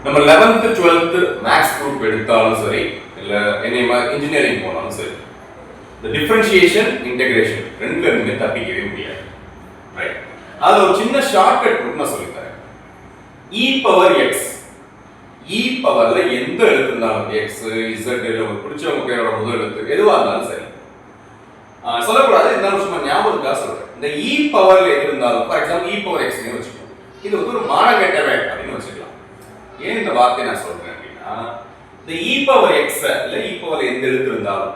நம்ம 11th 12th maths group எடுத்தாலும் சரி இல்ல இன்ஜினியரிங் போனாலும் சரி இந்த டிஃபரன்ஷியேஷன் இன்டகிரேஷன் ரெண்டுல இருந்துமே தப்பிக்கவே முடியாது. ரைட், அது ஒரு சின்ன ஷார்ட்கட் ரூட் நான் சொல்லி தரேன். e பவர் x, e பவர்ல எந்த எழுத்து இருந்தாலும் x z இல்ல உங்களுக்கு பிடிச்சவங்க பேரோட முதல் எழுத்து எதுவா இருந்தாலும் சரி சொல்லக்கூடாது, இருந்தாலும் சும்மா ஞாபகத்துக்காக சொல்றேன். இந்த e பவர்ல எது இருந்தாலும் for example e power x னு வச்சுக்கோங்க, இது வந்து ஒரு மானகெட்டவை அப்படின்னு வச்சுக்கலாம். ஏன் இந்த வார்த்தையை நான் சொல்றேன் அப்படின்னா இந்த e பவர் x இல்ல e பவர் எந்த எழுத்து இருந்தாலும்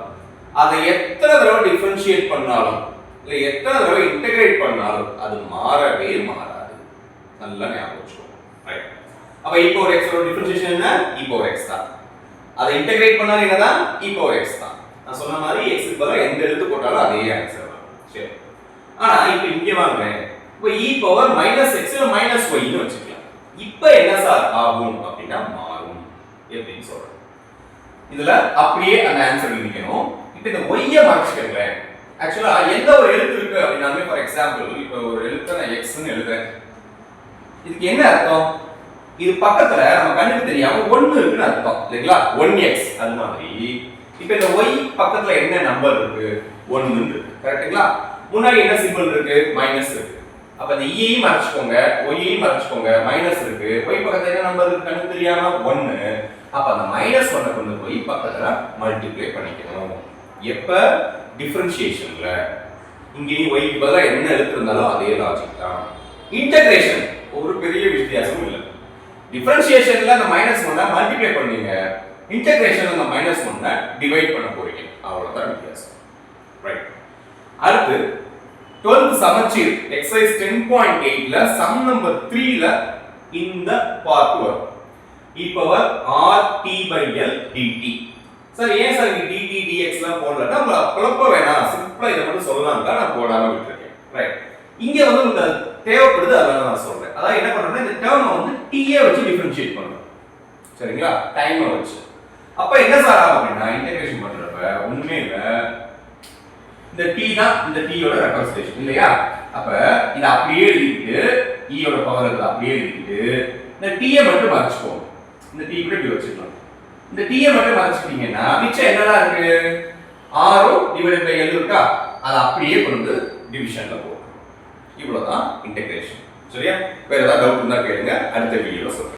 அதை எத்தனை தடவை டிஃபரன்ஷியேட் பண்ணாலும் இல்ல எத்தனை தடவை இன்டகிரேட் பண்ணாலும் அது மாறவே மாறாது. நல்லா ஞாபகம் வச்சுக்கோங்க. ரைட், அப்ப e பவர் x ஓட டிஃபரன்ஷியேஷன் என்ன? e பவர் x தான். அதை இன்டகிரேட் பண்ணாலும் என்னதான்? e பவர் x தான். நான் சொன்ன மாதிரி x க்கு பதிலா எந்த எழுத்து போட்டாலும் அதே ஆன்சர் வரும். சரி, ஆனா இப்போ இங்க வாங்க, இப்போ e பவர் -x இல்ல -y ன்னு வச்சுக்கலாம். இப்போ என்ன சார் ஆகும் அப்படின்னா மாறும் எப்படின்னு சொல்றேன். இதுல அப்படியே அந்த ஆன்சர் எழுதிக்கணும். இப்போ இந்த y-ய மறைச்சுக்கங்க. ஆக்சுவலா எந்த ஒரு எழுத்து இருக்கு அப்படினாலுமே ஃபார் எக்ஸாம்பிள் இப்போ ஒரு எழுத்தை நான் x ன்னு எழுதுறேன், இதுக்கு என்ன அர்த்தம்? இது பக்கத்துல நம்ம கண்ணுக்கு தெரியாம 1 இருக்குன்னு அர்த்தம் இல்லைங்களா? 1x. அது மாதிரி இப்போ இந்த y பக்கத்துல என்ன நம்பர் இருக்கு? 1 இருக்கு. கரெக்ட்டுங்களா? முன்னாடி என்ன சிம்பல் இருக்கு? மைனஸ் இருக்கு. அப்ப இந்த e மறைச்சுக்கோங்க, y மறைச்சுக்கோங்க, மைனஸ் இருக்கு. y பக்கத்துல என்ன நம்பர் இருக்கு? கண்ணுக்கு தெரியாம 1. அப்ப அந்த -1 கொண்டு போய் பக்கத்துல மல்டிப்ளை பண்ணிக்கணும். எப்ப? டிஃபரன்ஷியேஷன்ல. இங்க y க்கு பதிலா என்ன எழுத்து இருந்தாலும் அதே லாஜிக் தான். இன்டகிரேஷன் ஒரு பெரிய வித்தியாசமும் இல்ல. டிஃபரன்ஷியேஷன்ல அந்த -1 மல்டிப்ளை பண்ணீங்க, இன்டகிரேஷன்ல அந்த -1 டிவைட் பண்ண போறீங்க. அவ்வளவுதான் வித்தியாசம். ரைட், அடுத்து 12th சமச்சீர் எக்ஸர்சைஸ் 10.8 ல சம் நம்பர் 3 ல இந்த பார்ட் வரும். e power rt/l dt. Sir ஏன் சார் இங்க dt dx லாம் போடலன்னா உங்க குழப்ப வேணாம், சிம்பிளா இத மட்டும் சொல்லலாம் தான் நான் போடாம விட்டுருக்கேன். ரைட், இங்க வந்து உங்களுக்கு தேவைப்படுது, அதனால நான் சொல்றேன். அதாவது என்ன பண்றேன்னா இந்த டேர்மை வந்து t ஏ வச்சு டிஃபரன்ஷியேட் பண்றோம். சரிங்களா? டைமை வச்சு. அப்ப என்ன சார் ஆகும் அப்படின்னா இன்டகிரேஷன் பண்றப்ப ஒண்ணுமே இல்ல, இந்த t தான் இந்த t யோட ரெப்ரசன்டேஷன் இல்லையா? அப்ப இத அப்படியே எழுதிட்டு e யோட பவர் இத அப்படியே எழுதிட்டு இந்த t யை மட்டும் மறைச்சுக்கோங்க. இந்த t கூட இப்படி வச்சுக்கலாம். இந்த t யை மட்டும் மறைச்சிட்டீங்கன்னா மிச்சம் என்னலாம் இருக்கு? r/l இருக்கா? அத அப்படியே கொண்டு டிவிஷன்ல போடுங்க. இவ்வளவுதான் இன்டகிரேஷன். சரியா? வேற ஏதாவது டவுட் இருந்தா கேளுங்க, அடுத்த வீடியோல சொல்றேன்.